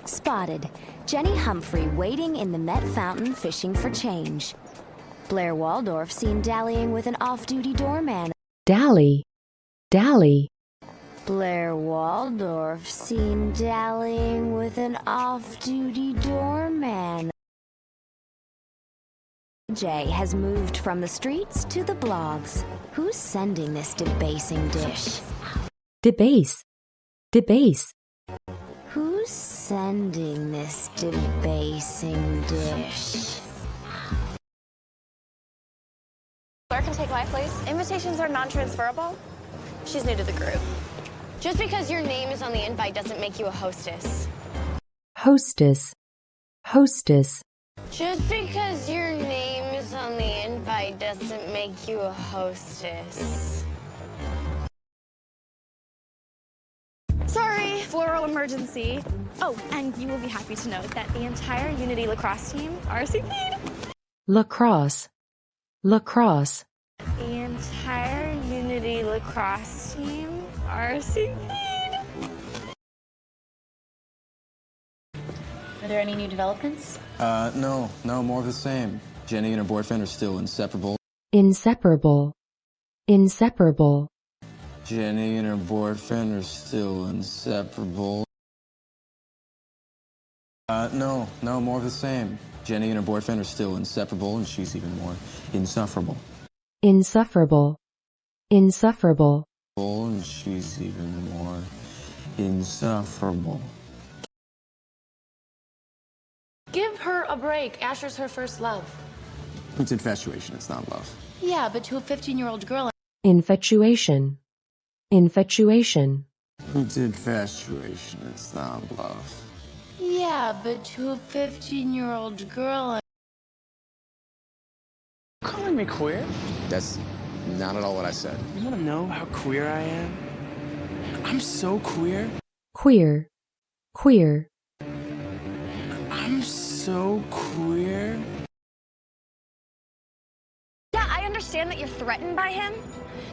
Spotted. Jenny Humphrey waiting in the Met Fountain fishing for change. Blair Waldorf seen dallying with an off-duty doorman. Dally. Dally. Blair Waldorf seen dallying with an off-duty doorman. Jay has moved from the streets to the blogs. Who's sending this debasing dish? Debase. Debase. Who's sending this debasing dish? Blair can take live, please. Invitations are non-transferable. She's new to the group. Just because your name is on the invite doesn't make you a hostess. Hostess. Hostess. Just because your name is on the invite doesn't make you a hostess. Sorry, floral emergency. Oh, and you will be happy to note that the entire Unity lacrosse team RSVP'd. Lacrosse. Lacrosse. The entire Unity lacrosse team RSVP'd. Are there any new developments? No, more of the same. Jenny and her boyfriend are still inseparable. Inseparable. Inseparable. Jenny and her boyfriend are still inseparable. No, more of the same. Jenny and her boyfriend are still inseparable, and she's even more insufferable. Insufferable. Insufferable. And she's even more insufferable. Give her a break. Asher's her first love. It's infatuation, it's not love. Yeah, but to a 15-year-old girl... Infatuation. Infatuation. It's infatuation, it's not love. Yeah, but to a 15-year-old girl... Calling me queer? That's not at all what I said. You want to know how queer I am? I'm so queer. Queer. Queer. I'm so queer. Yeah, I understand that you're threatened by him,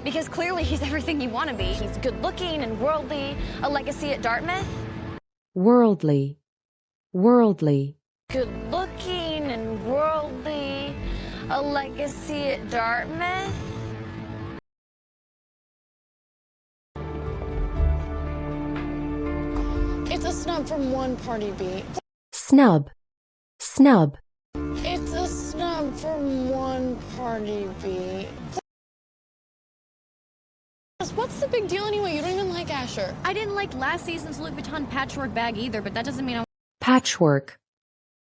because clearly he's everything you want to be. He's good-looking and worldly, a legacy at Dartmouth. Worldly. Worldly. Good-looking and worldly, a legacy at Dartmouth. It's a snub from one party beat. Snub. Snub. It's a snub from one party beat. What's the big deal anyway? You don't even like Asher. I didn't like last season's Louis Vuitton patchwork bag either, but that doesn't mean I... Patchwork.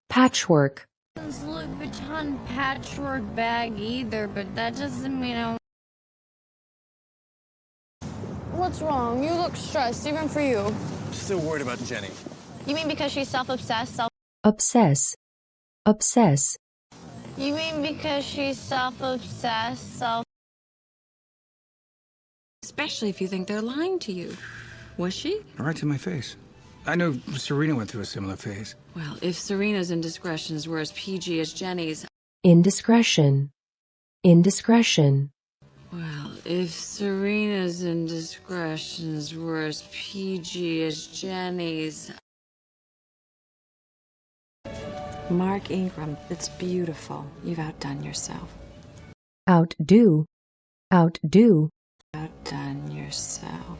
Patchwork. Louis Vuitton patchwork bag either, but that doesn't mean I... What's wrong? You look stressed, even for you. Still worried about Jenny. You mean because she's self-obsessed? Obsess. Obsess. You mean because she's self-obsessed, Especially if you think they're lying to you. Was she? Right to my face. I know Serena went through a similar phase. Well, if Serena's indiscretions were as PG as Jenny's... Indiscretion. Indiscretion. Well, if Serena's indiscretions were as PG as Jenny's... Mark Ingram, it's beautiful. You've outdone yourself. Outdo. Outdo. Outdone yourself.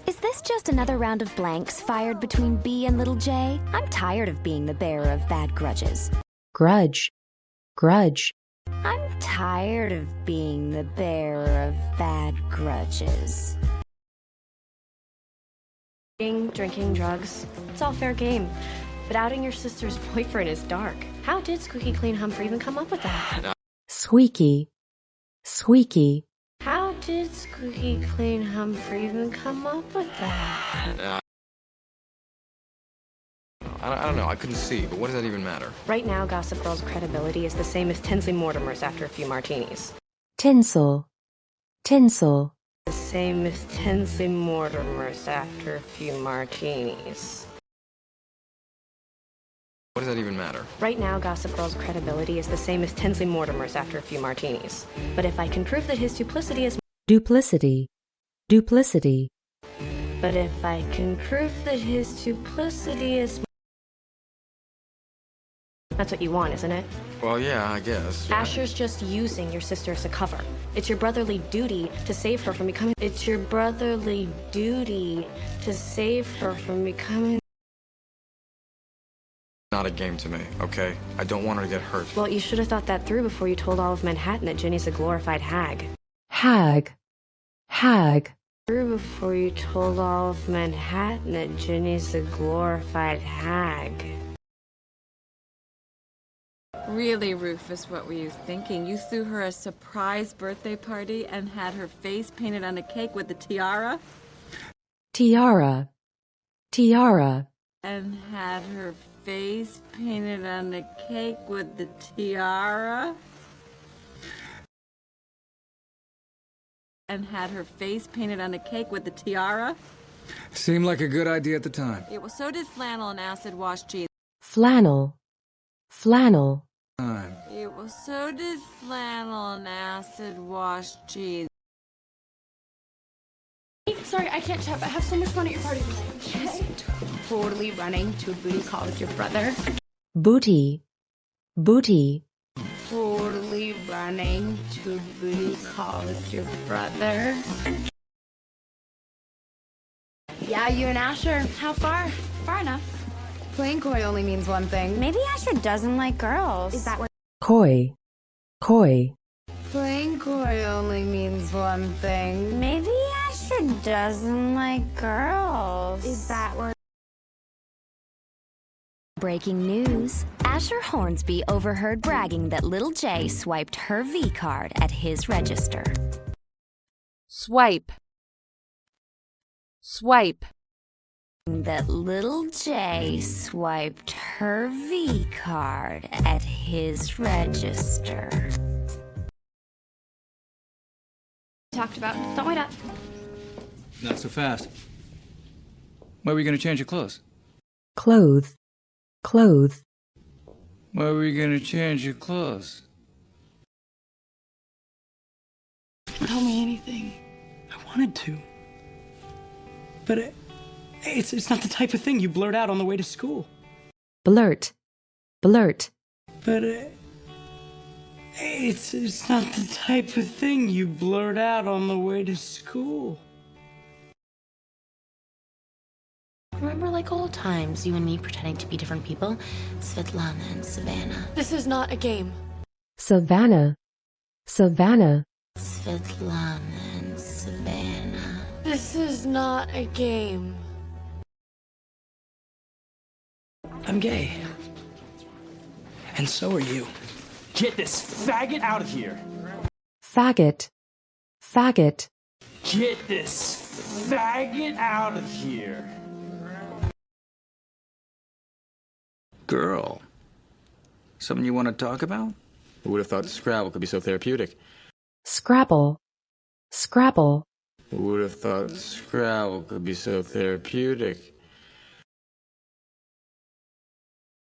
Is this just another round of blanks fired between B and little J? I'm tired of being the bearer of bad grudges. Grudge. Grudge. I'm tired of being the bearer of bad grudges. Drinking, drugs, it's all fair game. But outing your sister's boyfriend is dark. How did Squeaky Clean Humphrey even come up with that? Squeaky. Squeaky. How did Squeaky Clean Humphrey even come up with that? I don't know, I couldn't see, but what does that even matter? Right now, Gossip Girl's credibility is the same as Tinsley Mortimer's after a few martinis. Tinsel. Tinsel. The same as Tinsley Mortimer's after a few martinis. What does that even matter? Right now, Gossip Girl's credibility is the same as Tinsley Mortimer's after a few martinis. But if I can prove that his duplicity is... Duplicity. Duplicity. But if I can prove that his duplicity is... That's what you want, isn't it? Well, yeah, I guess. Asher's just using your sister as a cover. It's your brotherly duty to save her from becoming... It's your brotherly duty to save her from becoming... Not a game to me, okay? I don't want her to get hurt. Well, you should have thought that through before you told all of Manhattan that Ginny's a glorified hag. Hag. Hag. Through before you told all of Manhattan that Ginny's a glorified hag. Really, Rufus, what were you thinking? You threw her a surprise birthday party and had her face painted on a cake with a tiara? Tiara. Tiara. And had her face painted on the cake with the tiara? And had her face painted on the cake with the tiara? Seemed like a good idea at the time. Yeah, well, so did flannel and acid wash jeans. Flannel. Flannel. Yeah, well, so did flannel and acid wash jeans. Sorry, I can't chat, but have so much fun at your party tonight. Totally running to a booty call with your brother. Booty. Booty. Totally running to a booty call with your brother. Yeah, you and Asher. How far? Far enough. Playing coy only means one thing. Maybe Asher doesn't like girls. Is that what? Coy. Coy. Playing coy only means one thing. Maybe Asher doesn't like girls. Is that what? Breaking news. Asher Hornsby overheard bragging that Little J swiped her V card at his register. Swipe. Swipe. That Little J swiped her V card at his register. Talked about. Don't wait up. Not so fast. Where are we going to change your clothes? Clothe. Clothe. Where are we going to change your clothes? Tell me anything. I wanted to. But it's not the type of thing you blurt out on the way to school. Blurt. Blurt. But it's not the type of thing you blurt out on the way to school. Remember like old times, you and me pretending to be different people? Svetlana and Savannah. This is not a game. Savannah. Savannah. Svetlana and Savannah. This is not a game. I'm gay. And so are you. Get this faggot out of here. Faggot. Faggot. Get this faggot out of here. Girl. Something you want to talk about? Who would have thought Scrabble could be so therapeutic? Scrabble. Scrabble. Who would have thought Scrabble could be so therapeutic?